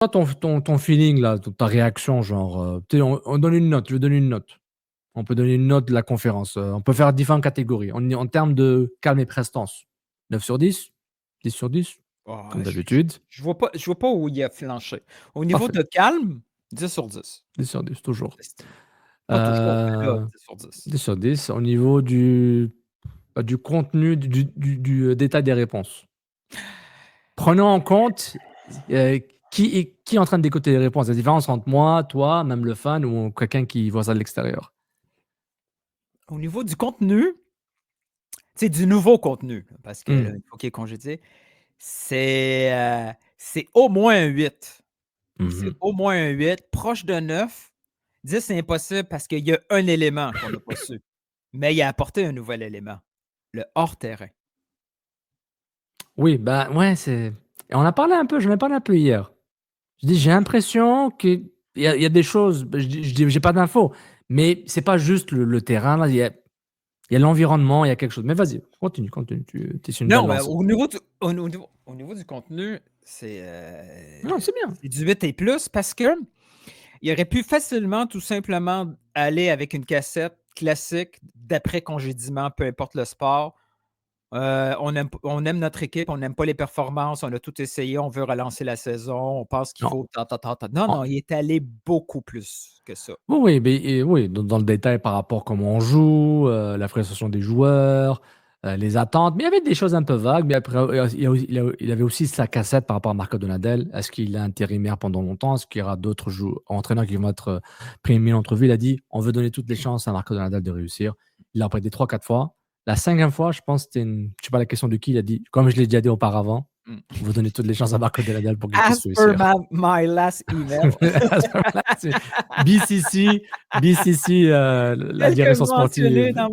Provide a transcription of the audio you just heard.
Toi, ton feeling là, ta réaction, genre, on donne une note, je vais donner une note. On peut donner une note de la conférence. On peut faire différentes catégories. En termes de calme et prestance, 9 sur 10, 10 sur 10, Ah, comme d'habitude. je vois pas où il a flanché. Au niveau Parfait, de calme, 10 sur 10. 10 sur 10, toujours. Pas toujours, mais là, Euh, 10 sur 10. 10 sur 10. Au niveau du contenu, du détail des réponses. Prenons en compte qui est en train de décoder les réponses. La différence entre moi, toi, même le fan ou quelqu'un qui voit ça de l'extérieur. Au niveau du contenu, c'est du nouveau contenu, parce que là, Hmm. il faut qu'il est congédié. C'est au moins un 8. C'est Mhm. au moins un 8, proche de 9. 10, c'est impossible parce qu'il y a un élément qu'on n'a pas su. Mais il a apporté un nouvel élément, le hors-terrain. Oui, bah ouais, c'est. Et on a parlé un peu, j'en ai parlé un peu hier. Je dis, j'ai l'impression qu'il y a des choses, j'ai pas d'infos, mais c'est pas juste le terrain, là, il y a l'environnement, il y a quelque chose. Mais vas-y, continue, tu es sur une belle Non, mais lancée. au niveau du contenu, Non, c'est bien. c'est du 8 et plus parce que il aurait pu facilement, tout simplement, aller avec une cassette classique d'après congédiement, peu importe le sport. On aime notre équipe, on n'aime pas les performances, on a tout essayé, on veut relancer la saison, on pense qu'il Non. faut. Non, En- non, il est allé beaucoup plus que ça. Oui, oui, mais oui, dans le détail par rapport à comment on joue, la prestation des joueurs, les attentes. Mais il y avait des choses un peu vagues. Mais après, il avait aussi sa cassette par rapport à Marco Donadel. Est-ce qu'il est intérimaire pendant longtemps? Est-ce qu'il y aura d'autres entraîneurs qui vont être primés entre lui? Il a dit on veut donner toutes les chances à Marco Donadel de réussir. Il l'a répété 3-4 fois. La cinquième fois, je pense que c'était je sais pas la question de qui. Il a dit, comme je l'ai déjà dit auparavant, Mm. on veut donner toutes les chances à Marco Donadel pour qu'il puisse As per réussir. my last email. BCC, la Tel que direction mentionné sportive. dans